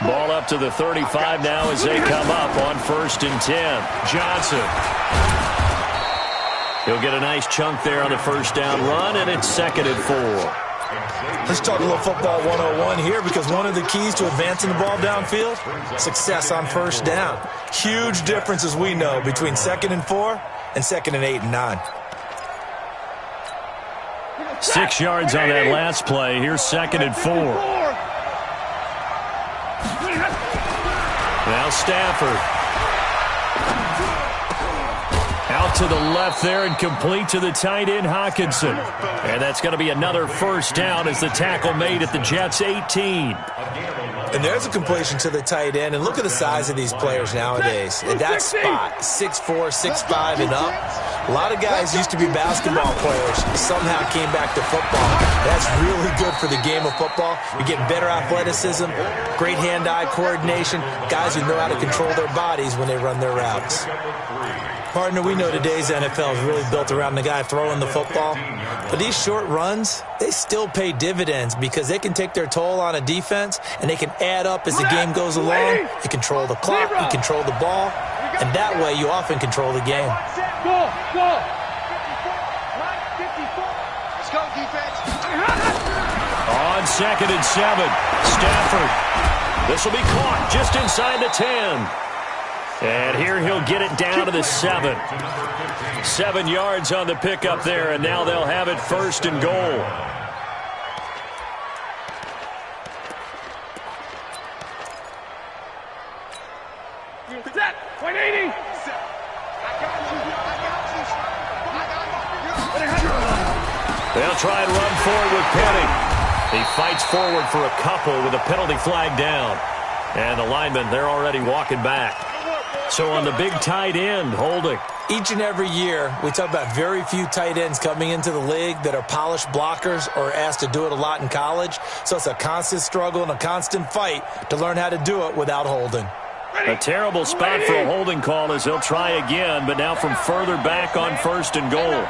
Ball up to the 35 now as they come up on 1st and 10. Johnson. He'll get a nice chunk there on the first down run, and it's 2nd and 4. Let's talk a little football 101 here, because one of the keys to advancing the ball downfield, success on first down. Huge difference, as we know, between 2nd and 4 and 2nd and 8 and 9. 6 yards on that last play. Here's 2nd and 4. Now Stafford. Out to the left there and complete to the tight end, Hawkinson. And that's going to be another first down as the tackle made at the Jets' 18. And there's a completion to the tight end. And look at the size of these players nowadays. At that spot, 6'4", 6'5", and up. A lot of guys used to be basketball players, somehow came back to football. That's really good for the game of football. You get better athleticism, great hand-eye coordination, guys who know how to control their bodies when they run their routes. Partner, we know today's NFL is really built around the guy throwing the football. But these short runs, they still pay dividends because they can take their toll on a defense and they can add up as the game goes along. You control the clock, you control the ball, and that way you often control the game. Go, go. 54. Let's go, defense. On 2nd and 7, Stafford. This will be caught just inside the 10. And here he'll get it down to the 7. 7 yards on the pickup there, and now they'll have it 1st and goal. Set. 180. They'll try and run forward with Penny. He fights forward for a couple with a penalty flag down. And the linemen, they're already walking back. So on the big tight end, holding. Each and every year, we talk about very few tight ends coming into the league that are polished blockers or asked to do it a lot in college. So it's a constant struggle and a constant fight to learn how to do it without holding. A terrible spot for a holding call as he'll try again, but now from further back on 1st and goal.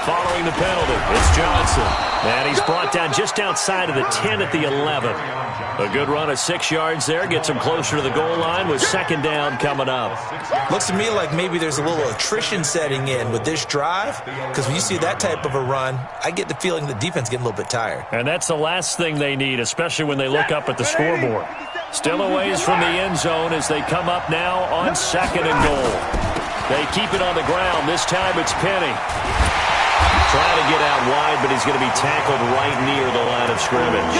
Following the penalty, it's Johnson. And he's brought down just outside of the 10 at the 11. A good run of 6 yards there. Gets him closer to the goal line with second down coming up. Looks to me like maybe there's a little attrition setting in with this drive, because when you see that type of a run, I get the feeling the defense getting a little bit tired. And that's the last thing they need, especially when they look up at the scoreboard. Still a ways from the end zone as they come up now on second and goal. They keep it on the ground. This time it's Penny. Trying to get out wide, but he's going to be tackled right near the line of scrimmage.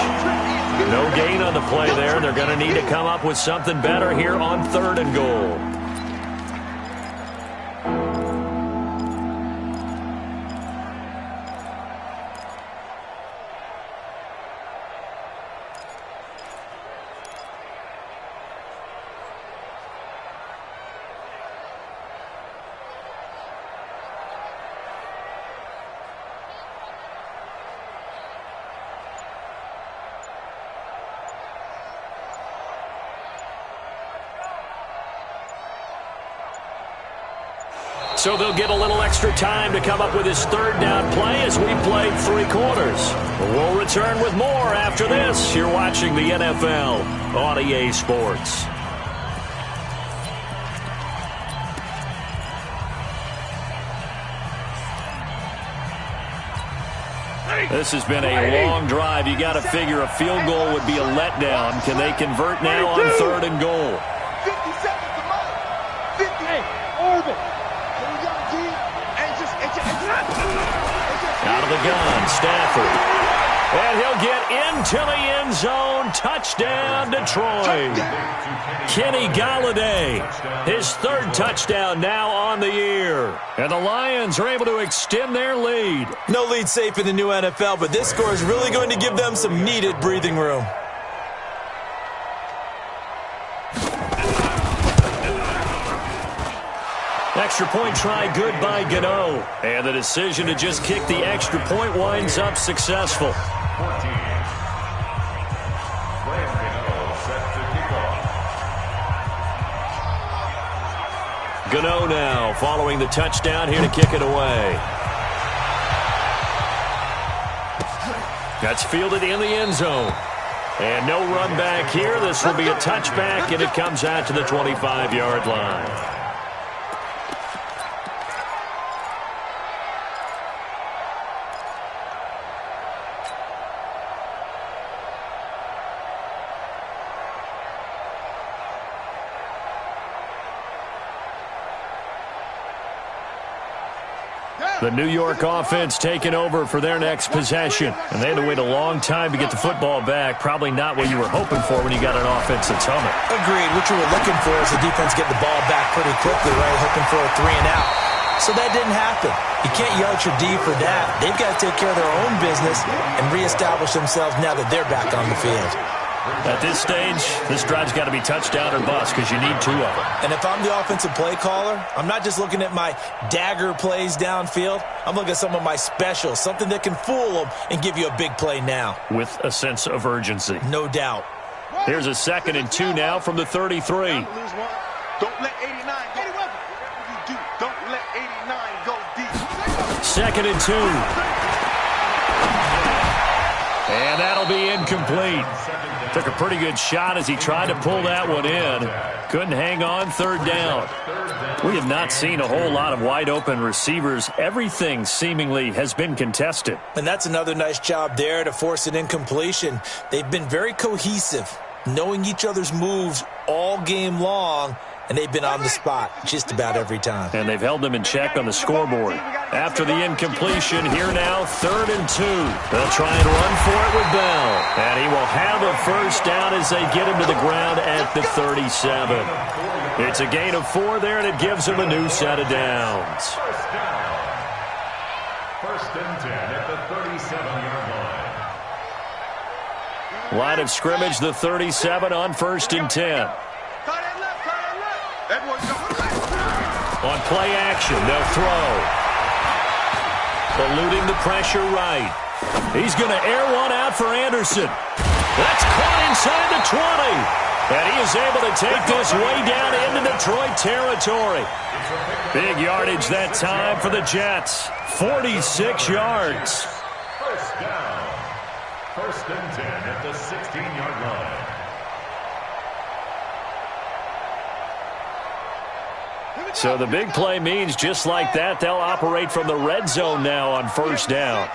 No gain on the play there. They're going to need to come up with something better here on third and goal. So they'll get a little extra time to come up with his third down play as we played 3 quarters. We'll return with more after this. You're watching the NFL on EA Sports. This has been a long drive. You got to figure a field goal would be a letdown. Can they convert now on third and goal? 50 seconds to mine. 50. Hey, Orbit. Out of the gun, Stafford. And he'll get into the end zone. Touchdown, Detroit. Kenny Golladay, his third touchdown now on the year. And the Lions are able to extend their lead. No lead safe in the new NFL, but this score is really going to give them some needed breathing room. Extra point try good by Gano. And the decision to just kick the extra point winds up successful. 14. Gano now following the touchdown here to kick it away. That's fielded in the end zone. And no run back here. This will be a touchback, and it comes out to the 25-yard line. The New York offense taking over for their next possession. And they had to wait a long time to get the football back. Probably not what you were hoping for when you got an offense that's humming. Agreed. What you were looking for is the defense getting the ball back pretty quickly, right? Hoping for a 3 and out. So that didn't happen. You can't yell at your D for that. They've got to take care of their own business and reestablish themselves now that they're back on the field. At this stage, this drive's got to be touchdown or bust because you need 2 of them. And if I'm the offensive play caller, I'm not just looking at my dagger plays downfield. I'm looking at some of my specials, something that can fool them and give you a big play now. With a sense of urgency. No doubt. Here's a 2nd and 2 now from the 33. Don't let 89 go. Whatever you do, don't let 89 go deep. 2nd and 2. And that'll be incomplete. Took a pretty good shot as he tried to pull that one in. Couldn't hang on, 3rd down. We have not seen a whole lot of wide-open receivers. Everything seemingly has been contested. And that's another nice job there to force an incompletion. They've been very cohesive, knowing each other's moves all game long, and they've been on the spot just about every time. And they've held them in check on the scoreboard. After the incompletion, here now, 3rd and 2. They'll try and run for it with Bell. And he will have a first down as they get him to the ground at the 37. It's a gain of 4 there, and it gives him a new set of downs. First down. 1st and 10 at the 37-yard line. Line of scrimmage, the 37 on 1st and 10. On play action, they'll throw. Eluding the pressure right. He's going to air one out for Anderson. That's caught inside the 20. And he is able to take this way down into Detroit territory. Big yardage that time for the Jets. 46 yards. First down. and 10 at the 16-yard line. So the big play means just like that, they'll operate from the red zone now on first down.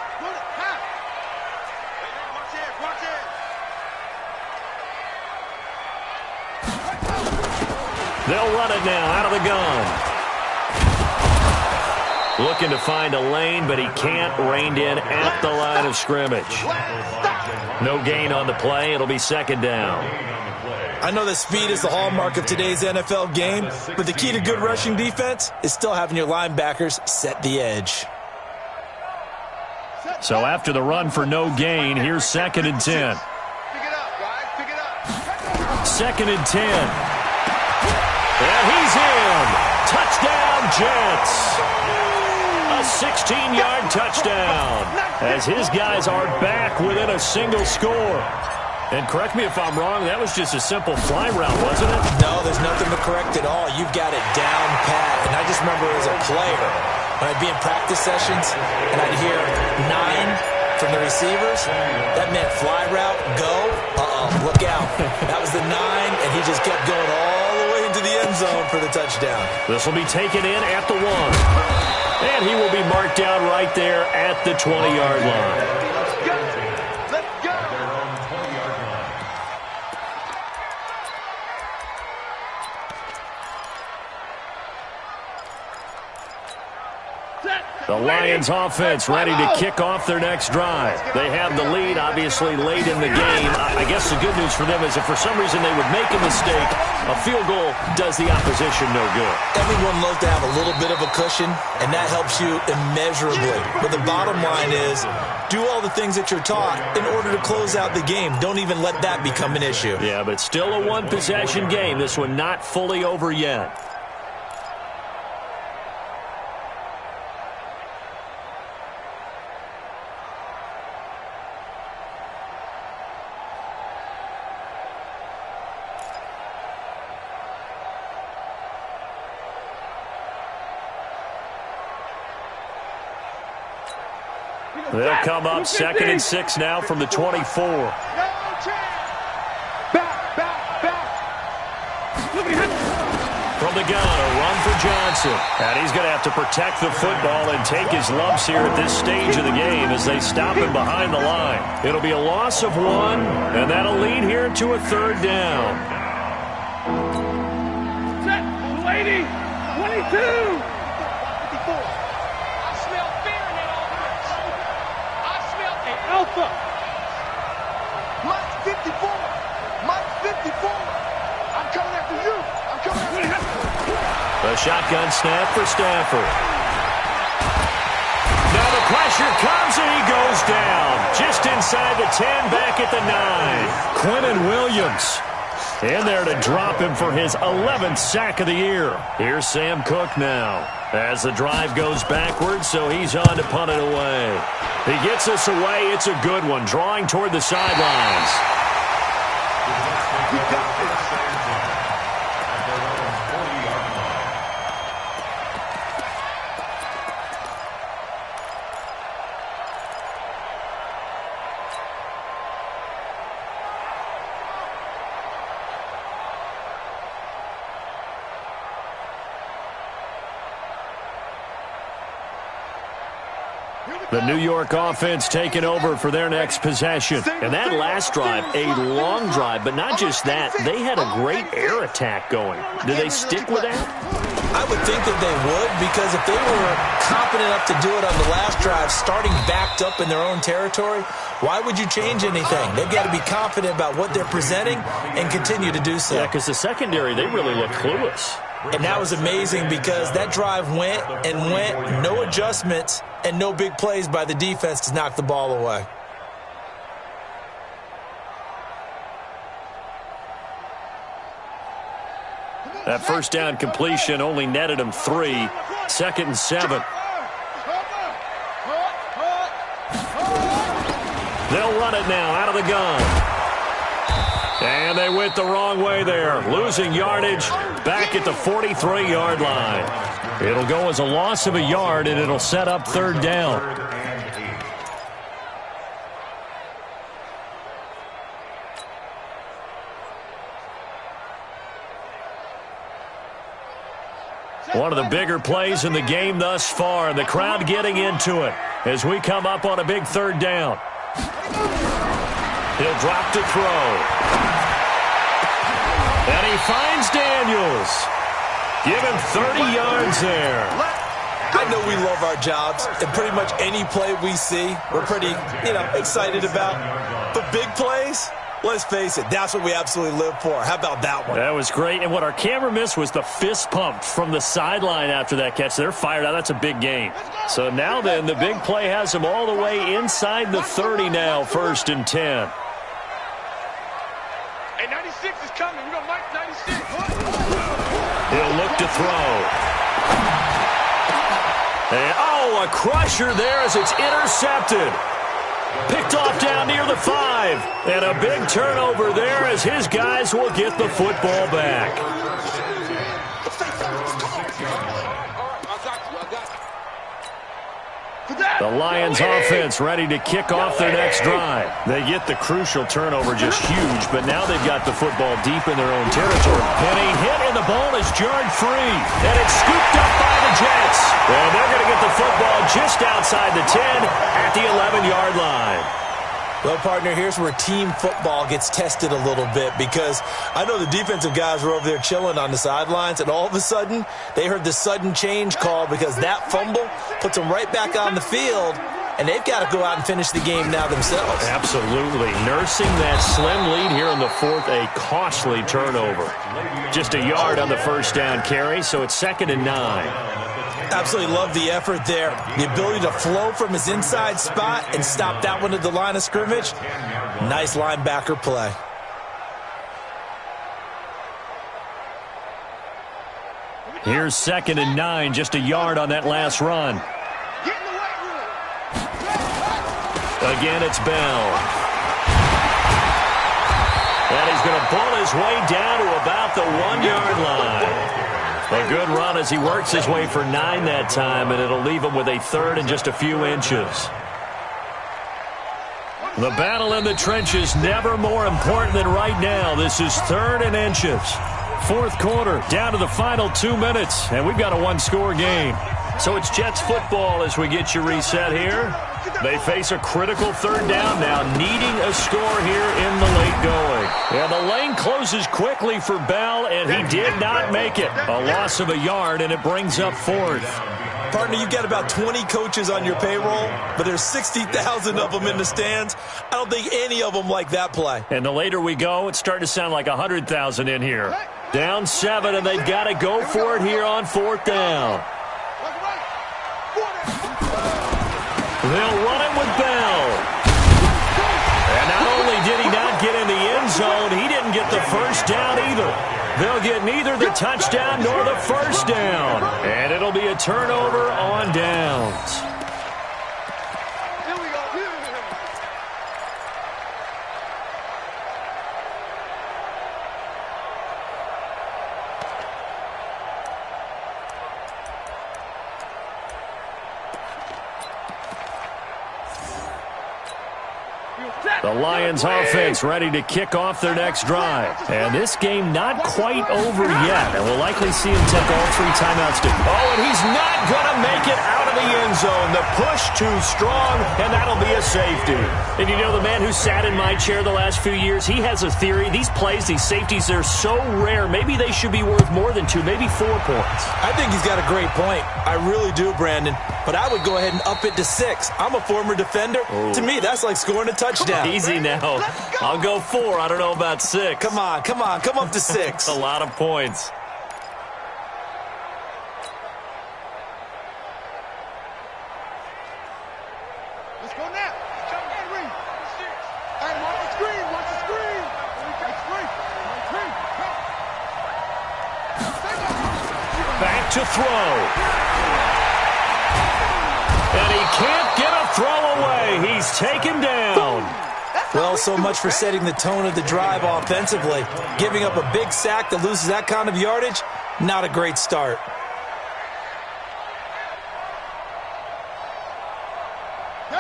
They'll run it now out of the gun. Looking to find a lane, but he can't. Reined in at the line of scrimmage. No gain on the play. It'll be second down. I know that speed is the hallmark of today's NFL game, but the key to good rushing defense is still having your linebackers set the edge. So after the run for no gain, here's second and 10. Pick it up, guys. Pick it up. Second and 10. And he's in. Touchdown, Jets. A 16-yard touchdown as his guys are back within a single score. And correct me if I'm wrong, that was just a simple fly route, wasn't it? No, there's nothing to correct at all. You've got it down pat. And I just remember as a player, when I'd be in practice sessions and I'd hear 9 from the receivers, that meant fly route, go, look out. That was the 9, and he just kept going all the way into the end zone for the touchdown. This will be taken in at the 1. And he will be marked down right there at the 20-yard line. The Lions offense ready to kick off their next drive. They have the lead, obviously, late in the game. I guess the good news for them is if for some reason they would make a mistake, a field goal does the opposition no good. Everyone loves to have a little bit of a cushion, and that helps you immeasurably. But the bottom line is, do all the things that you're taught in order to close out the game. Don't even let that become an issue. Yeah, but still a one-possession game. This one not fully over yet. They'll come up second and 6 now from the 24. Back. From the gun, a run for Johnson. And he's going to have to protect the football and take his lumps here at this stage of the game as they stop him behind the line. It'll be a loss of 1, and that'll lead here to a third down. Set. 80. 22. Alpha. Mike 54. Mike 54. I'm coming after you. I'm coming after you. The shotgun snap for Stafford. Now the pressure comes and he goes down. Just inside the 10, back at the 9. Quinnen Williams in there to drop him for his 11th sack of the year. Here's Sam Cook now as the drive goes backwards, so he's on to punt it away. He gets us away. It's a good one, drawing toward the sidelines. The New York offense taking over for their next possession. And that last drive, a long drive, but not just that. They had a great air attack going. Do they stick with that? I would think that they would, because if they were competent enough to do it on the last drive, starting backed up in their own territory, why would you change anything? They've got to be confident about what they're presenting and continue to do so. Yeah, because the secondary, they really look clueless. And that was amazing because that drive went and went, no adjustments and no big plays by the defense to knock the ball away. That first down completion only netted him 3. Second and 7. They'll run it now out of the gun. And they went the wrong way there, losing yardage back at the 43-yard line. It'll go as a loss of a yard, and it'll set up third down. One of the bigger plays in the game thus far, and the crowd getting into it as we come up on a big third down. He'll drop to throw. And he finds Daniels. Give him 30 yards there. I know we love our jobs, and pretty much any play we see, we're pretty, excited about. But big plays, let's face it, that's what we absolutely live for. How about that one? That was great. And what our camera missed was the fist pump from the sideline after that catch. They're fired out. That's a big game. So now then, the big play has them all the way inside the 30 now, 1st and 10. Hey, 96 is coming. We're going to mark 96. He'll look to throw. And, a crusher there as it's intercepted. Picked off down near the 5. And a big turnover there as his guys will get the football back. The Lions offense ready to kick off their next drive. They get the crucial turnover, just huge, but now they've got the football deep in their own territory. And a hit and the ball is jarred free. And it's scooped up by the Jets. And they're going to get the football just outside the 10 at the 11-yard line. Well, partner, here's where team football gets tested a little bit, because I know the defensive guys were over there chilling on the sidelines, and all of a sudden they heard the sudden change call because that fumble puts them right back on the field, and they've got to go out and finish the game now themselves. Absolutely. Nursing that slim lead here in the 4th, a costly turnover. Just a yard on the first down carry, so it's 2nd and 9. Absolutely love the effort there. The ability to flow from his inside spot and stop that one at the line of scrimmage. Nice linebacker play. Here's 2nd and 9, just a yard on that last run. Again, it's Bell. And he's going to pull his way down to about the 1-yard line. A good run as he works his way for 9 that time, and it'll leave him with a 3rd and just a few inches. The battle in the trenches never more important than right now. This is 3rd and inches. 4th quarter, down to the final 2 minutes, and we've got a 1-score game. So it's Jets football as we get you reset here. They face a critical 3rd down now, needing a score here in the late going. And the lane closes quickly for Bell, and he did not make it. A loss of a yard, and it brings up 4th. Partner, you've got about 20 coaches on your payroll, but there's 60,000 of them in the stands. I don't think any of them like that play. And the later we go, it's starting to sound like 100,000 in here. Down 7, and they've got to go for it here on 4th down. They'll run it with Bell. And not only did he not get in the end zone, he didn't get the first down either. They'll get neither the touchdown nor the first down. And it'll be a turnover on downs. The Lions offense ready to kick off their next drive. And this game not quite over yet. And we'll likely see him take all 3 timeouts. And he's not going to make it out of the end zone. The push too strong, and that'll be a safety. And you know, the man who sat in my chair the last few years, he has a theory. These plays, these safeties, they're so rare. Maybe they should be worth more than 2, maybe 4 points. I think he's got a great point. I really do, Brandon. But I would go ahead and up it to 6. I'm a former defender. Oh. To me, that's like scoring a touchdown. Easy now. I'll go 4. I don't know about 6. Come on. Come up to 6. A lot of points. Let's go now. Jump in, Reed. Hey, watch the screen. Watch the screen. Back to throw. And he can't get a throw away. He's taken down. Well, so much for setting the tone of the drive offensively. Giving up a big sack that loses that kind of yardage, not a great start.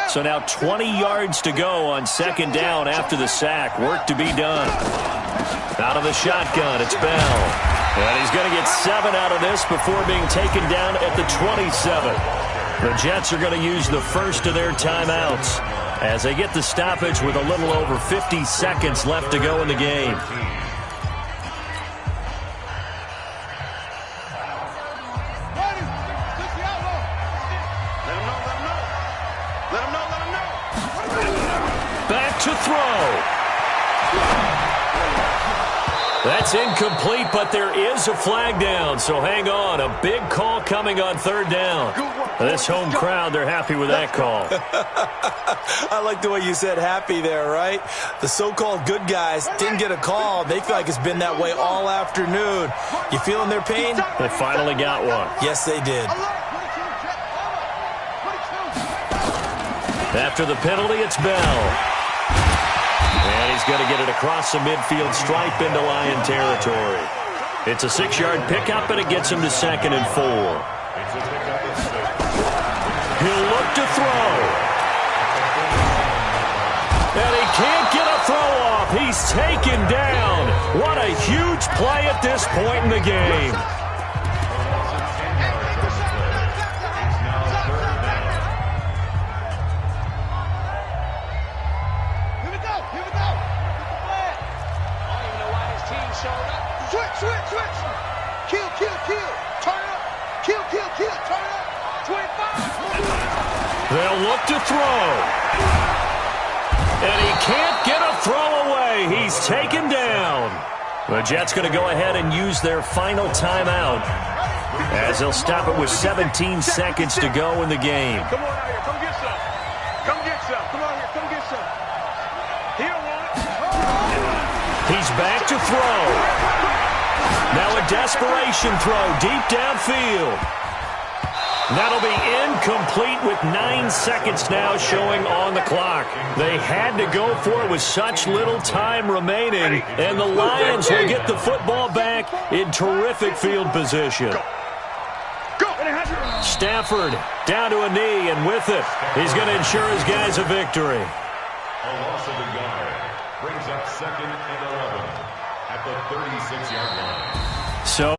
So now 20 yards to go on 2nd down after the sack. Work to be done. Out of the shotgun, it's Bell. And he's going to get 7 out of this before being taken down at the 27. The Jets are going to use the first of their timeouts as they get the stoppage with a little over 50 seconds left to go in the game. Back to throw. That's incomplete, but there is a flag down, so hang on. A big call coming on third down. This home crowd, they're happy with that call. I like the way you said happy there, right? The so-called good guys didn't get a call. They feel like it's been that way all afternoon. You feeling their pain? They finally got one. Yes, they did. After the penalty, it's Bell. And he's going to get it across the midfield stripe into Lion territory. It's a 6-yard pickup, and it gets him to 2nd and 4. He'll look to throw. And he can't get a throw off. He's taken down. What a huge play at this point in the game. They'll look to throw. And he can't get a throw away. He's taken down. The Jets going to go ahead and use their final timeout as they'll stop it with 17 seconds to go in the game. Come on out here. Come get some. Come get some. Come on here. Come get some. He don't want it. He's back to throw. Now a desperation throw deep downfield. That'll be incomplete with 9 seconds now showing on the clock. They had to go for it with such little time remaining, and the Lions will get the football back in terrific field position. Stafford down to a knee, and with it, he's going to ensure his guys a victory. A loss of a yard brings up 2nd and 11 at the 36-yard line. So